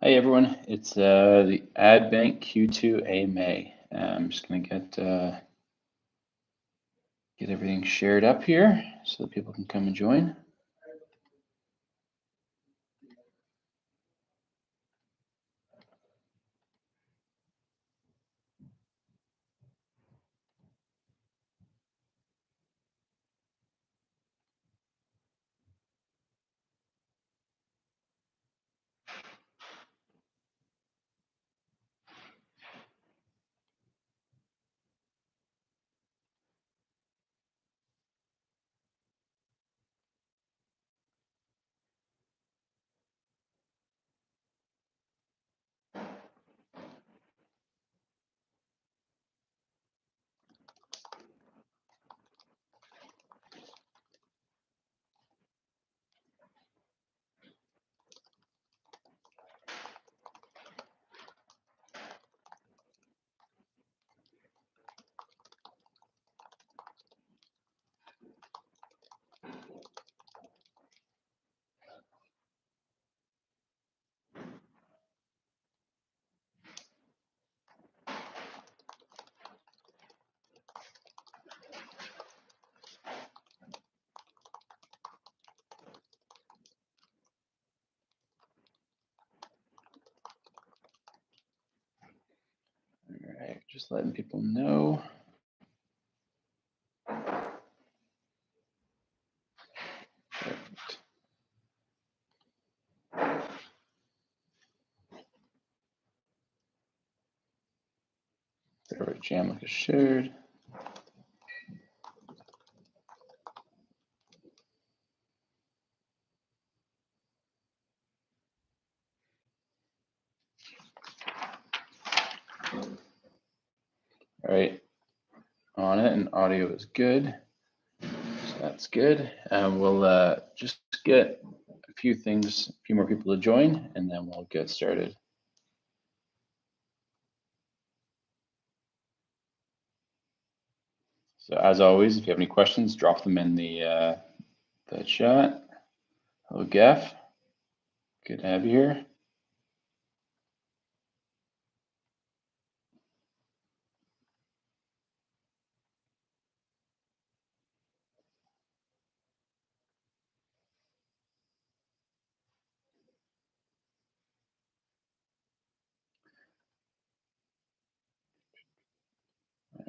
Hi everyone, it's the adbank Q2 AMA. I'm just going to get everything shared up here so that people can come and join. All right, just letting people know. Perfect. There, Jamlick is shared. All right, on it, and audio is good. So that's good. We'll just get a few more people to join, and then we'll get started. So as always, if you have any questions, drop them in the chat. Hello, Geff. Good to have you here.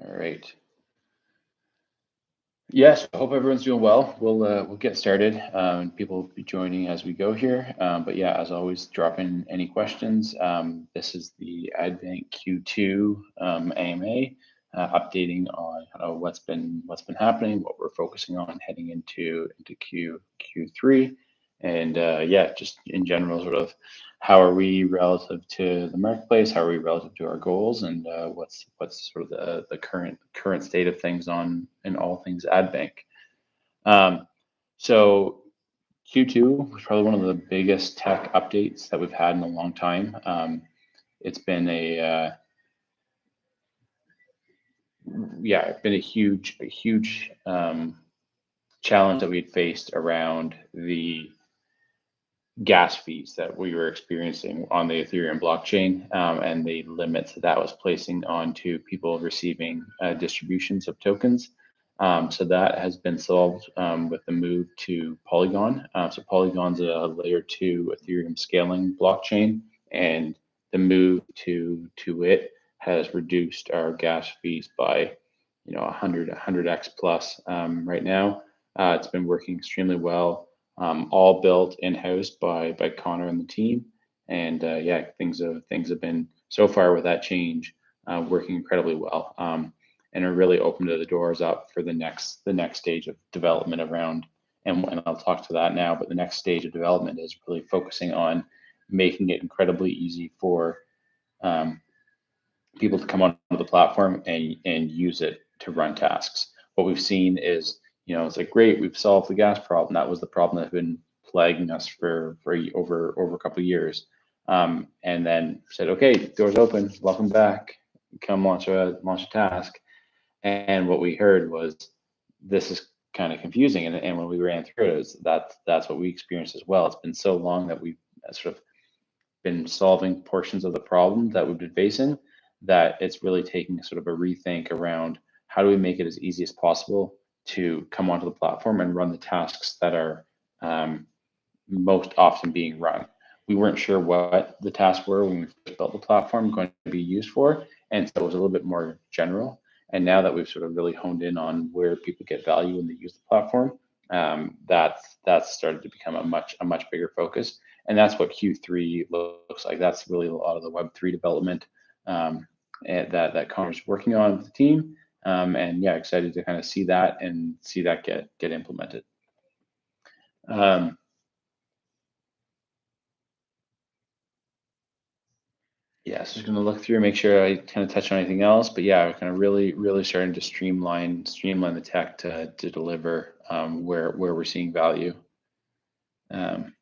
All right. Yes, I hope everyone's doing well. We'll get started. People will be joining as we go here. But yeah, as always, drop in any questions. This is the adbank Q2 AMA, updating on what's been happening, what we're focusing on heading into Q3, and yeah, just in general, sort of how are we relative to the marketplace, how are we relative to our goals, and what's sort of the current state of things on in all things adbank. Um, so Q2 was probably one of the biggest tech updates that we've had in a long time. It's been a yeah, it's been a huge challenge that we had faced around the gas fees that we were experiencing on the Ethereum blockchain, and the limits that was placing onto people receiving distributions of tokens. So that has been solved with the move to Polygon. So Polygon's a layer 2 Ethereum scaling blockchain, and the move to it has reduced our gas fees by 100x plus right now. It's been working extremely well, all built in-house by Connor and the team. And yeah, things have been so far with that change working incredibly well, and are really opened the doors up for the next stage of development around. And I'll talk to that now. But the next stage of development is really focusing on making it incredibly easy for um, people to come onto the platform and use it to run tasks. What we've seen is, it's like, great, we've solved the gas problem. That was the problem that had been plaguing us for over a couple of years. And then said, okay, doors open, welcome back, come launch a task. And what we heard was, this is kind of confusing. And when we ran through it, that's what we experienced as well. It's been so long that we've sort of been solving portions of the problem that we've been facing, that it's really taking sort of a rethink around how do we make it as easy as possible to come onto the platform and run the tasks that are um, most often being run. We weren't sure what the tasks were when we first built the platform going to be used for, and so it was a little bit more general. And now that we've sort of really honed in on where people get value when they use the platform, that's started to become a much bigger focus, and that's what Q3 looks like. That's really a lot of the Web3 development that Connor's working on with the team, and yeah, excited to kind of see that and see that get implemented. Um, Yeah, so just gonna look through, make sure I kind of touch on anything else. But yeah, we're kind of really starting to streamline the tech to deliver where we're seeing value. Um,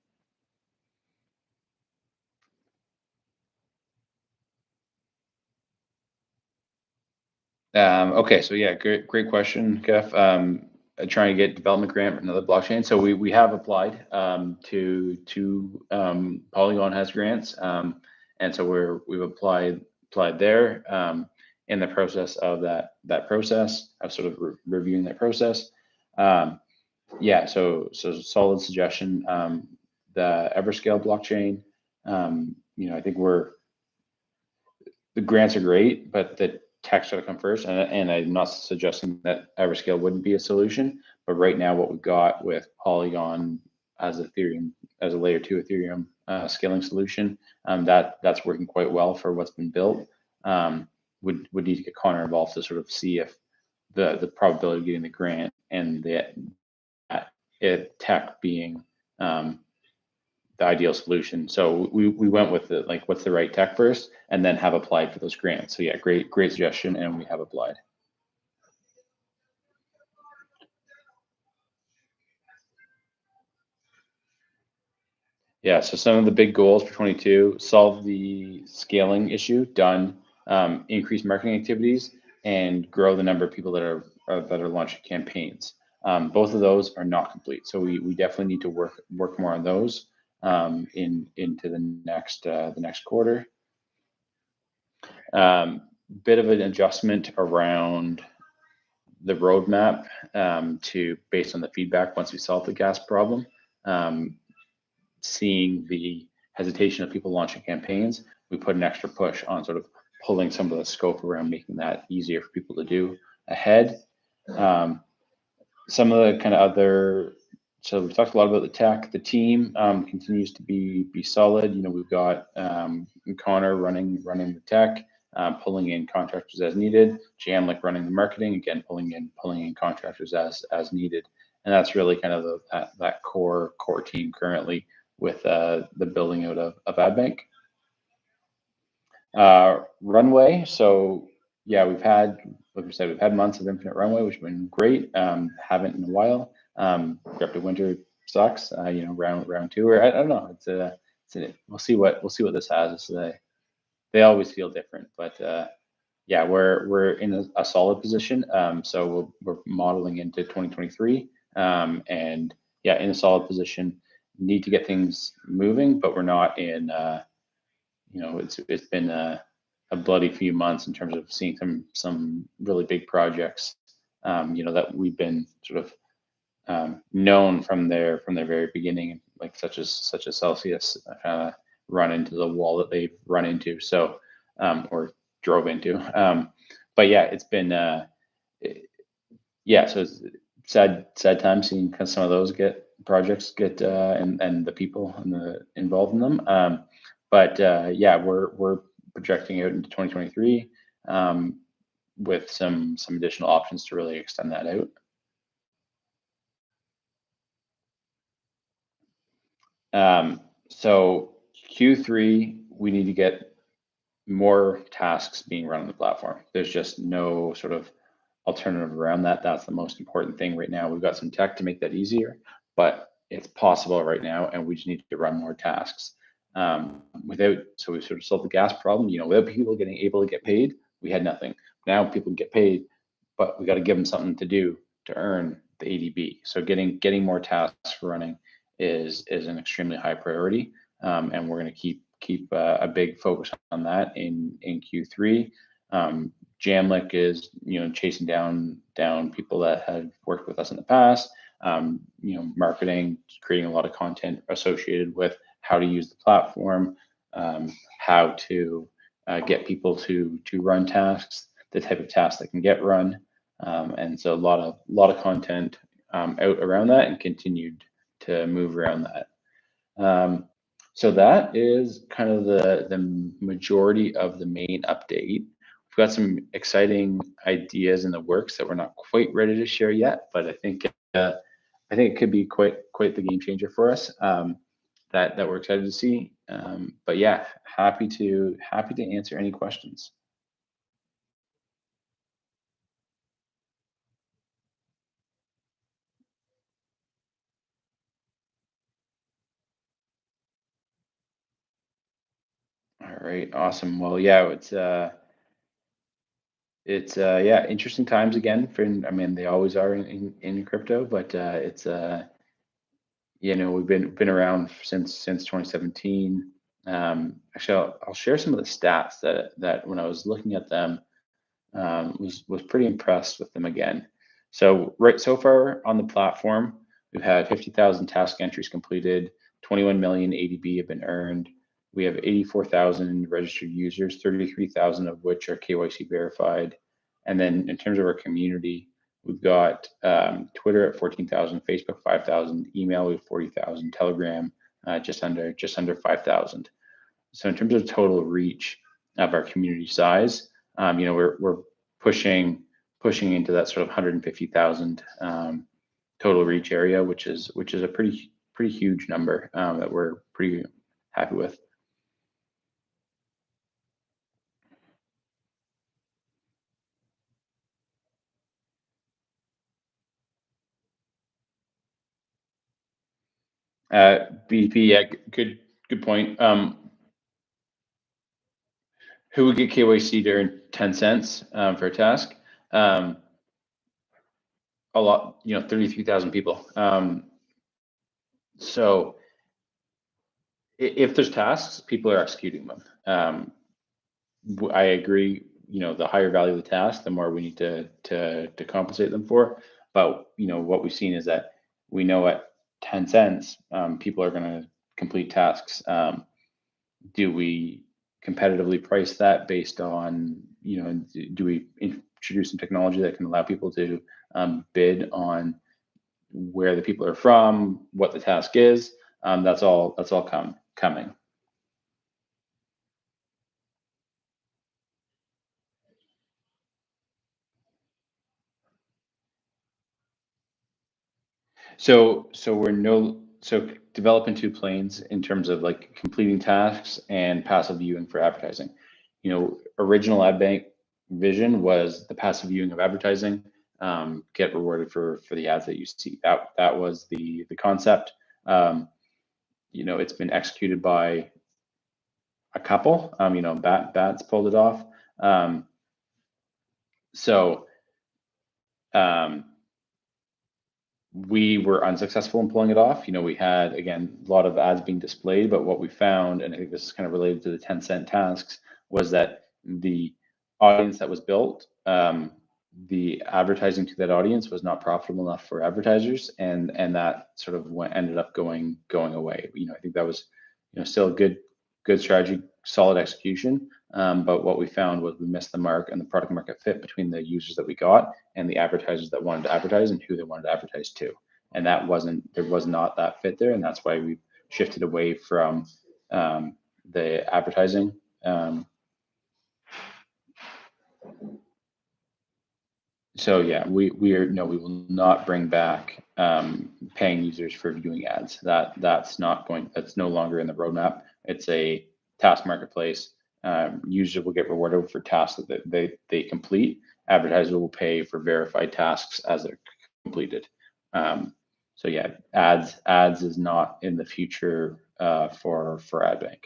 okay, so yeah, great question, Kev. Trying to get development grant for another blockchain. So we have applied to Polygon has grants, and so we've applied there. In the process of that process of sort of reviewing that process. Um, yeah, so solid suggestion. The Everscale blockchain. I think the grants are great, but the tech's got to come first. And I'm not suggesting that Everscale wouldn't be a solution, but right now what we've got with Polygon as Ethereum, as a layer two Ethereum scaling solution, that's working quite well for what's been built. Would need to get Connor involved to sort of see if the probability of getting the grant and tech being um, the ideal solution. So we went with the like what's the right tech first, and then have applied for those grants. So yeah, great suggestion, and we have applied. Yeah, so some of the big goals for 22: solve the scaling issue, done. Increase marketing activities and grow the number of people that are launching campaigns. Both of those are not complete, so we definitely need to work more on those into the next quarter. Bit of an adjustment around the roadmap to based on the feedback once we solve the gas problem. Um, Seeing the hesitation of people launching campaigns, we put an extra push on sort of pulling some of the scope around making that easier for people to do ahead. Um, some of the kind of other, so we've talked a lot about the tech. The team continues to be solid. We've got Connor running the tech, pulling in contractors as needed. Jamlik running the marketing, again pulling in contractors as needed, and that's really kind of that core team currently with the building out of adbank. Runway. So yeah, like we said, we've had months of infinite runway, which has been great. Haven't in a while. Crypto winter sucks. Round two, or I don't know. We'll see what this has. They always feel different, but yeah, we're in a solid position. So we're modeling into 2023, and yeah, in a solid position. Need to get things moving, but we're not in. It's been a bloody few months in terms of seeing some really big projects. That we've been sort of known from their very beginning, like such as Celsius, run into the wall that they've run into. So or drove into. But yeah, it's been yeah. So it's sad time seeing some of those projects get and the people involved in them. But yeah, we're projecting out into 2023 with some additional options to really extend that out. So Q3, we need to get more tasks being run on the platform. There's just no sort of alternative around that. That's the most important thing right now. We've got some tech to make that easier, but it's possible right now, and we just need to run more tasks. So we sort of solved the gas problem. Without people getting able to get paid, we had nothing. Now people can get paid, but we got to give them something to do to earn the ADB. So getting more tasks running is an extremely high priority, and we're going to keep a big focus on that in Q3. Jamlick is chasing down people that had worked with us in the past. Marketing, creating a lot of content associated with how to use the platform, how to get people to run tasks, the type of tasks that can get run, and so a lot of content out around that, and continued to move around that. Um, so that is kind of the majority of the main update. We've got some exciting ideas in the works that we're not quite ready to share yet, but uh, I think it could be quite the game changer for us. That we're excited to see. But yeah, happy to answer any questions. All right, awesome. Well, yeah, it's yeah, interesting times again for, I mean, they always are in crypto, but we've been around since 2017. Actually, I'll share some of the stats that when I was looking at them, was pretty impressed with them again. So right so far on the platform, we've had 50,000 task entries completed, 21 million ADB have been earned. We have 84,000 registered users, 33,000 of which are KYC verified. And then in terms of our community, we've got Twitter at 14,000, Facebook 5,000, email we have 40,000, Telegram just under 5,000. So in terms of total reach of our community size, we're pushing into that sort of 150,000 total reach area, which is a pretty huge number that we're pretty happy with. BP, yeah, good point. Who would get KYC to earn 10 cents for a task? Um, a lot, 33,000 people. So if there's tasks, people are executing them. I agree. The higher value of the task, the more we need to compensate them for. But what we've seen is that we know at 10 cents, people are going to complete tasks. Do we competitively price that based on, do we introduce some technology that can allow people to bid on where the people are from, what the task is? That's all coming. So developing two planes in terms of like completing tasks and passive viewing for advertising. Original adbank vision was the passive viewing of advertising, get rewarded for the ads that you see. That was the concept. It's been executed by a couple. Bats pulled it off. So um, we were unsuccessful in pulling it off. We had, again, a lot of ads being displayed, but what we found, and I think this is kind of related to the 10-cent tasks, was that the audience that was built, the advertising to that audience was not profitable enough for advertisers, and that sort of ended up going away. I think that was, still a good strategy, solid execution. But what we found was we missed the mark and the product market fit between the users that we got and the advertisers that wanted to advertise and who they wanted to advertise to. And there was not that fit there. And that's why we shifted away from the advertising. So yeah, we will not bring back paying users for viewing ads. That's no longer in the roadmap. It's a task marketplace. Users will get rewarded for tasks that they complete. Advertisers will pay for verified tasks as they're completed. So yeah, ads is not in the future for AdBank.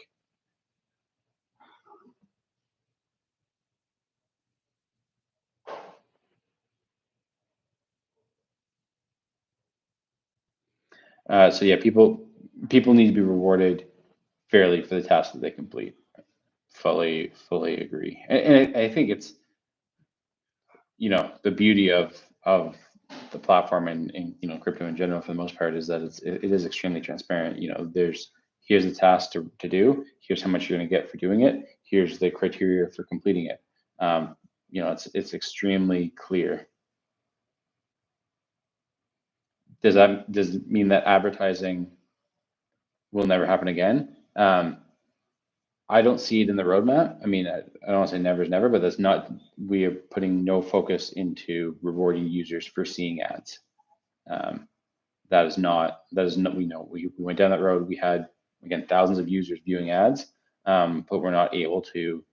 So yeah, people need to be rewarded fairly for the task that they complete. Fully agree. And I think it's, the beauty of the platform and crypto in general for the most part is that it is extremely transparent. Here's a task to do. Here's how much you're going to get for doing it. Here's the criteria for completing it. It's extremely clear. Does it mean that advertising will never happen again? I don't see it in the roadmap. I mean, I don't want to say never is never, but that's not. We are putting no focus into rewarding users for seeing ads. That is not. We know we went down that road. We had, again, thousands of users viewing ads, but we're not able to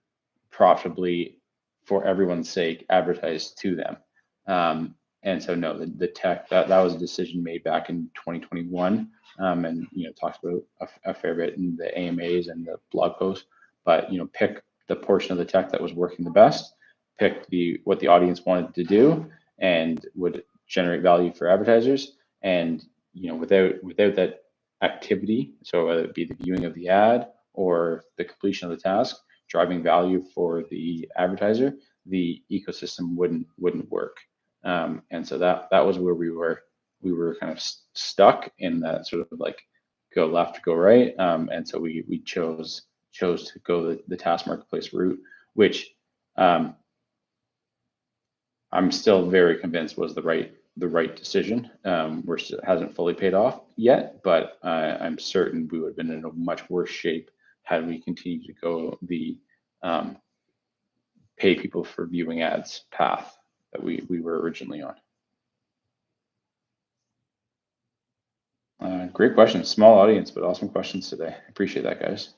profitably, for everyone's sake, advertise to them. And so no, the tech, that was a decision made back in 2021, and talked about a fair bit in the AMAs and the blog posts. But pick the portion of the tech that was working the best, pick what the audience wanted to do, and would generate value for advertisers. And without that activity, so whether it be the viewing of the ad or the completion of the task, driving value for the advertiser, the ecosystem wouldn't work. And so that was where we were kind of stuck in that sort of like go left, go right. And so we chose to go the task marketplace route, which I'm still very convinced was the right decision. Hasn't fully paid off yet, but I'm certain we would have been in a much worse shape had we continued to go the pay people for viewing ads path that we were originally on. Great questions. Small audience, but awesome questions today. Appreciate that, guys.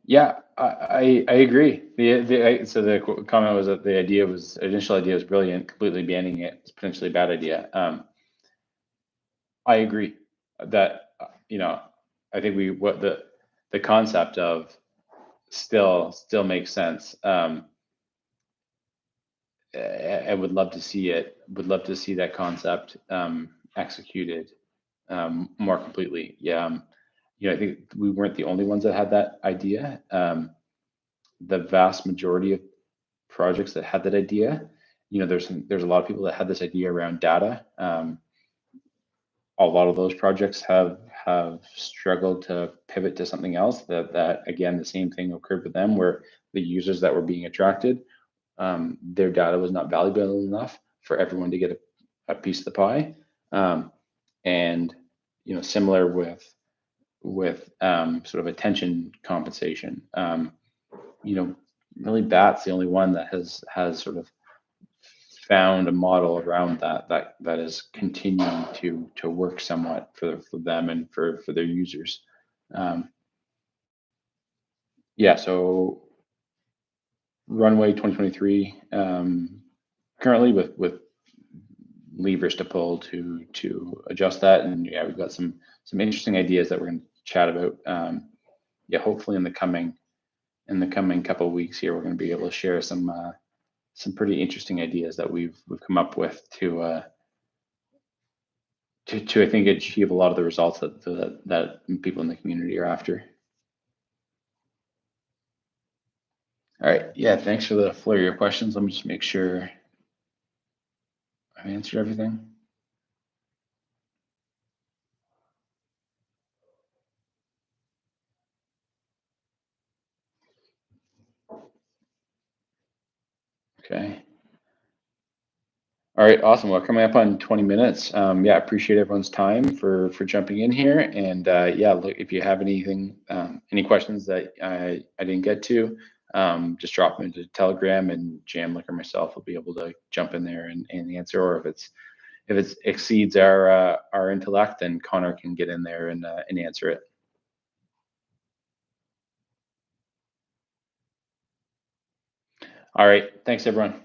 Yeah, I agree. So the comment was that the initial idea was brilliant. Completely banning it is potentially a bad idea. I agree that I think the concept of still makes sense. I would love to see it. Would love to see that concept executed more completely. Yeah. I think we weren't the only ones that had that idea. The vast majority of projects that had that idea, there's a lot of people that had this idea around data. A lot of those projects have struggled to pivot to something else. That again, the same thing occurred with them, where the users that were being attracted, their data was not valuable enough for everyone to get a piece of the pie. And similar with sort of attention compensation. Really that's the only one that has sort of found a model around that is continuing to work somewhat for them and for their users. Yeah, so runway 2023, currently with levers to pull to adjust that, and yeah, we've got some interesting ideas that we're going to chat about. Yeah, hopefully in the coming couple of weeks here, we're going to be able to share some pretty interesting ideas that we've come up with to I think achieve a lot of the results that people in the community are after. All right, yeah, thanks for the flurry of questions. Let me just make sure I've answered everything. Okay. All right, awesome. Well, coming up on 20 minutes. Yeah, appreciate everyone's time for jumping in here. And yeah, look, if you have anything, any questions that I didn't get to, just drop them into Telegram, and Jamlick or myself will be able to jump in there and answer. Or if it exceeds our intellect, then Connor can get in there and answer it. All right, thanks everyone.